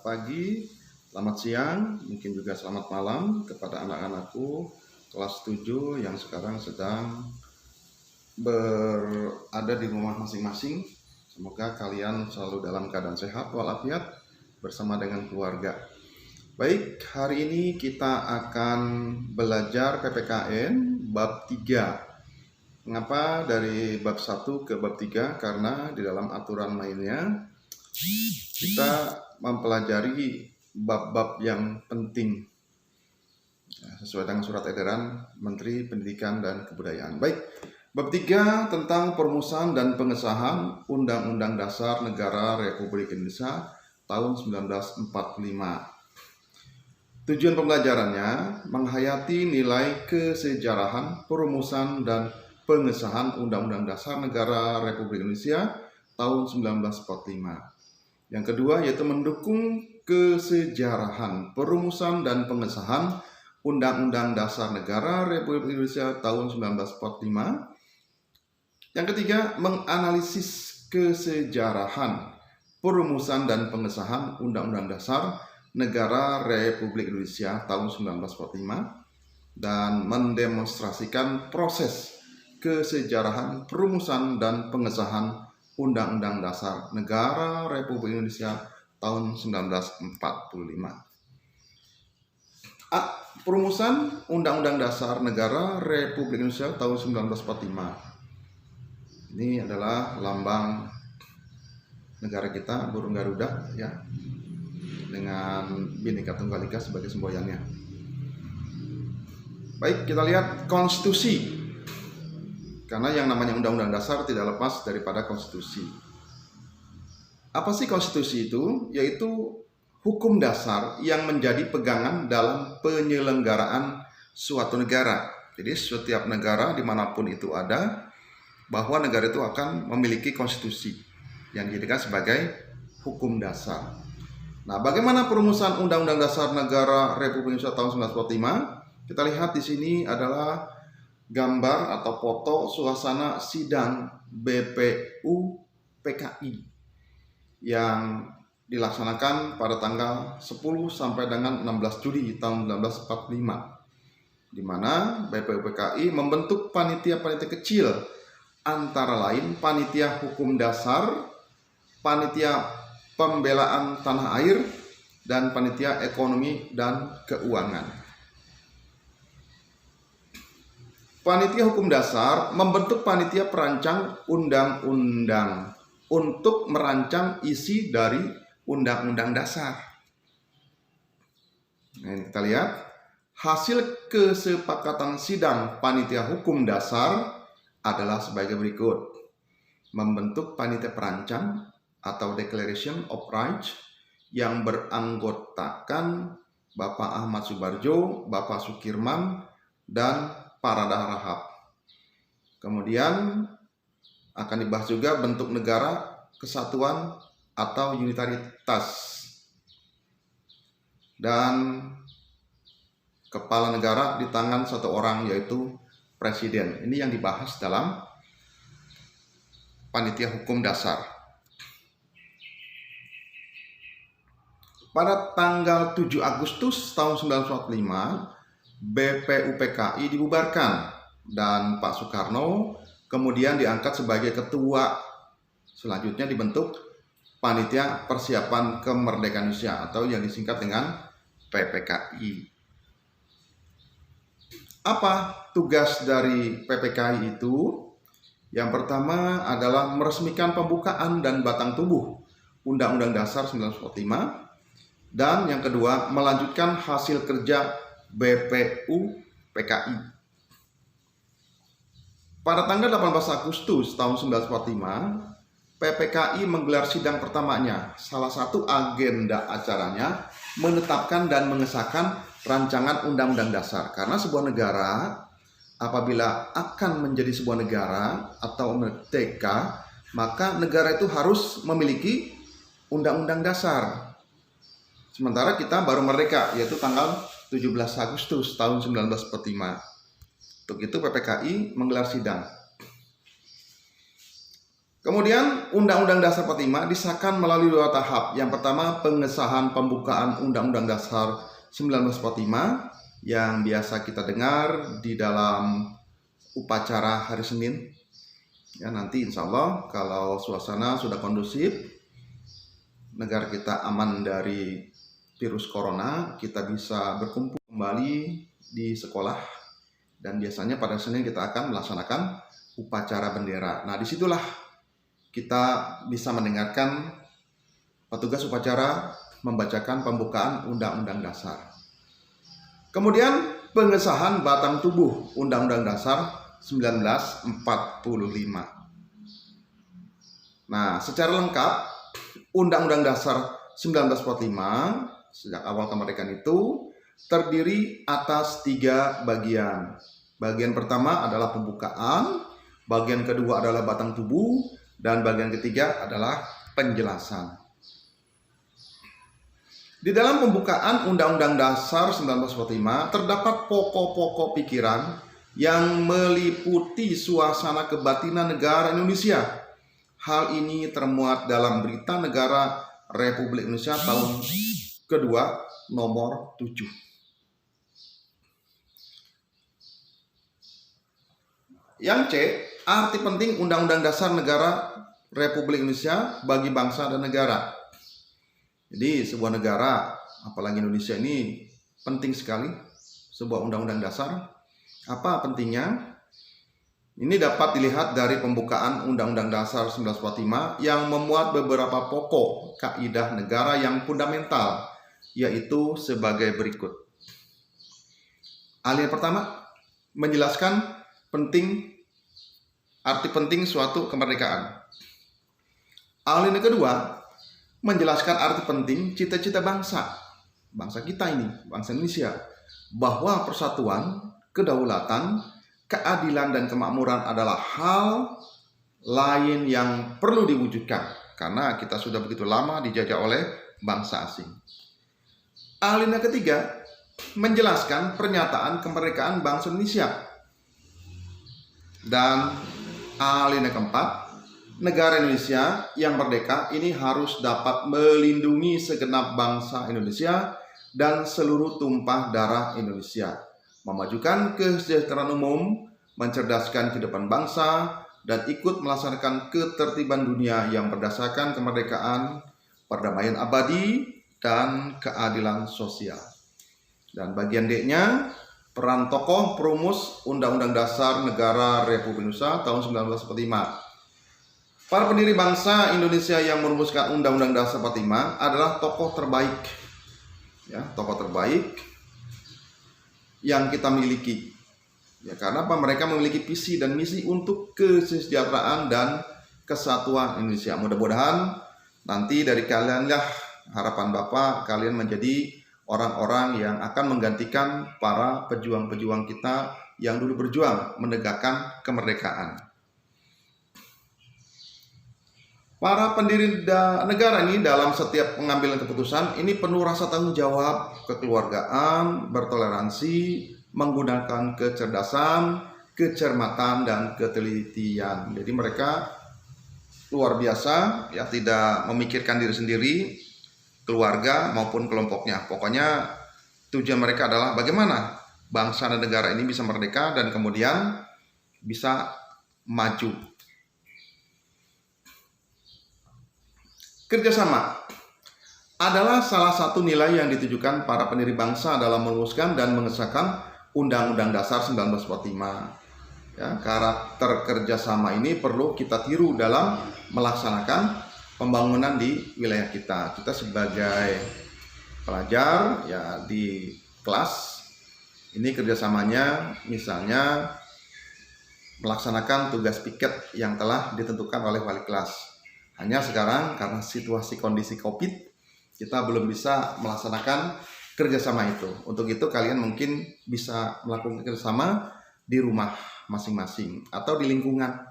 pagi, selamat siang, mungkin juga selamat malam kepada anak-anakku kelas 7 yang sekarang sedang berada di rumah masing-masing. Semoga kalian selalu dalam keadaan sehat walafiat bersama dengan keluarga. Baik, hari ini kita akan belajar PPKN bab 3. Mengapa dari bab 1 ke bab 3? Karena di dalam aturan mainnya kita mempelajari bab-bab yang penting sesuai dengan surat edaran Menteri Pendidikan dan Kebudayaan. Baik, bab 3 tentang perumusan dan pengesahan Undang-Undang Dasar Negara Republik Indonesia tahun 1945. Tujuan pembelajarannya menghayati nilai kesejarahan perumusan dan pengesahan Undang-Undang Dasar Negara Republik Indonesia tahun 1945. Yang kedua yaitu mendukung kesejarahan perumusan dan pengesahan Undang-Undang Dasar Negara Republik Indonesia tahun 1945. Yang ketiga, menganalisis kesejarahan perumusan dan pengesahan Undang-Undang Dasar Negara Republik Indonesia tahun 1945 dan mendemonstrasikan proses kesejarahan perumusan dan pengesahan Undang-Undang Dasar Negara Republik Indonesia tahun 1945. A. Perumusan Undang-Undang Dasar Negara Republik Indonesia tahun 1945. Ini adalah lambang negara kita, burung Garuda ya, dengan Bhinneka Tunggal Ika sebagai semboyannya. Baik, kita lihat konstitusi. Karena yang namanya Undang-Undang Dasar tidak lepas daripada konstitusi. Apa sih konstitusi itu? Yaitu hukum dasar yang menjadi pegangan dalam penyelenggaraan suatu negara. Jadi setiap negara dimanapun itu ada, bahwa negara itu akan memiliki konstitusi yang dijadikan sebagai hukum dasar. Nah, bagaimana perumusan Undang-Undang Dasar Negara Republik Indonesia tahun 1945? Kita lihat di sini adalah gambar atau foto suasana sidang BPU PKI yang dilaksanakan pada tanggal 10 sampai dengan 16 Juli tahun 1945, di mana BPU PKI membentuk panitia-panitia kecil, antara lain panitia hukum dasar, panitia pembelaan tanah air, dan panitia ekonomi dan keuangan. Panitia Hukum Dasar membentuk panitia perancang undang-undang untuk merancang isi dari Undang-Undang Dasar. Nah, kita lihat hasil kesepakatan sidang Panitia Hukum Dasar adalah sebagai berikut. Membentuk panitia perancang atau Declaration of Rights yang beranggotakan Bapak Ahmad Subarjo, Bapak Sukirman, dan Parada Rahab. Kemudian akan dibahas juga bentuk negara, kesatuan atau unitaritas, dan kepala negara di tangan satu orang yaitu presiden. Ini yang dibahas dalam Panitia Hukum Dasar. Pada tanggal 7 Agustus tahun 1945 BPU PKI dibubarkan dan Pak Soekarno kemudian diangkat sebagai ketua. Selanjutnya dibentuk Panitia Persiapan Kemerdekaan Indonesia atau yang disingkat dengan PPKI. Apa tugas dari PPKI itu? Yang pertama adalah meresmikan pembukaan dan batang tubuh Undang-Undang Dasar 1945, dan yang kedua melanjutkan hasil kerja BPU PKI. Pada tanggal 18 Agustus tahun 1945, PPKI menggelar sidang pertamanya. Salah satu agenda acaranya menetapkan dan mengesahkan rancangan Undang-Undang Dasar. Karena sebuah negara apabila akan menjadi sebuah negara atau merdeka, maka negara itu harus memiliki Undang-Undang Dasar. Sementara kita baru merdeka, yaitu tanggal 17 Agustus tahun 1945. Untuk itu PPKI menggelar sidang. Kemudian Undang-Undang Dasar 45 disahkan melalui 2 tahap. Yang pertama, pengesahan pembukaan Undang-Undang Dasar 1945 yang biasa kita dengar di dalam upacara hari Senin. Ya, nanti insya Allah kalau suasana sudah kondusif, negara kita aman dari virus corona, kita bisa berkumpul kembali di sekolah. Dan biasanya pada Senin kita akan melaksanakan upacara bendera. Nah, disitulah kita bisa mendengarkan petugas upacara membacakan pembukaan Undang-Undang Dasar. Kemudian pengesahan batang tubuh Undang-Undang Dasar 1945. Nah, secara lengkap Undang-Undang Dasar 1945 sejak awal kemerdekaan itu terdiri atas 3 bagian. Bagian pertama adalah pembukaan, bagian kedua adalah batang tubuh, dan bagian ketiga adalah penjelasan. Di dalam pembukaan Undang-Undang Dasar 1945 terdapat pokok-pokok pikiran yang meliputi suasana kebatinan negara Indonesia. Hal ini termuat dalam Berita Negara Republik Indonesia tahun kedua nomor 7. Yang C, arti penting Undang-Undang Dasar Negara Republik Indonesia bagi bangsa dan negara. Jadi sebuah negara, apalagi Indonesia ini penting sekali sebuah Undang-Undang Dasar. Apa pentingnya? Ini dapat dilihat dari pembukaan Undang-Undang Dasar 1945 yang memuat beberapa pokok kaidah negara yang fundamental, yaitu sebagai berikut. Hal yang pertama, menjelaskan arti penting suatu kemerdekaan. Hal yang kedua, menjelaskan arti penting cita-cita bangsa kita ini, bangsa Indonesia, bahwa persatuan, kedaulatan, keadilan, dan kemakmuran adalah hal lain yang perlu diwujudkan karena kita sudah begitu lama dijajah oleh bangsa asing. Hal yang ketiga, menjelaskan pernyataan kemerdekaan bangsa Indonesia. Dan hal yang keempat, negara Indonesia yang merdeka ini harus dapat melindungi segenap bangsa Indonesia dan seluruh tumpah darah Indonesia, memajukan kesejahteraan umum, mencerdaskan kehidupan bangsa, dan ikut melaksanakan ketertiban dunia yang berdasarkan kemerdekaan, perdamaian abadi, dan keadilan sosial. Dan bagian D-nya, peran tokoh perumus Undang-Undang Dasar Negara Republik Indonesia tahun 1945. Para pendiri bangsa Indonesia yang merumuskan Undang-Undang Dasar 45 adalah tokoh terbaik, ya, tokoh terbaik yang kita miliki. Ya, karena apa? Mereka memiliki visi dan misi untuk kesejahteraan dan kesatuan Indonesia. Mudah-mudahan nanti dari kalianlah harapan Bapak, kalian menjadi orang-orang yang akan menggantikan para pejuang-pejuang kita yang dulu berjuang menegakkan kemerdekaan. Para pendiri negara ini dalam setiap pengambilan keputusan ini penuh rasa tanggung jawab, kekeluargaan, bertoleransi, menggunakan kecerdasan, kecermatan, dan ketelitian. Jadi mereka luar biasa, ya, tidak memikirkan diri sendiri, keluarga maupun kelompoknya. Pokoknya tujuan mereka adalah bagaimana bangsa dan negara ini bisa merdeka dan kemudian bisa maju. Kerjasama adalah salah satu nilai yang ditujukan para pendiri bangsa dalam merumuskan dan mengesahkan Undang-Undang Dasar 1945. Ya, karakter kerjasama ini perlu kita tiru dalam melaksanakan pembangunan di wilayah kita. Kita sebagai pelajar, ya, di kelas ini kerjasamanya misalnya melaksanakan tugas piket yang telah ditentukan oleh wali kelas. Hanya sekarang karena situasi kondisi COVID, kita belum bisa melaksanakan kerjasama itu. Untuk itu kalian mungkin bisa melakukan kerjasama di rumah masing-masing atau di lingkungan.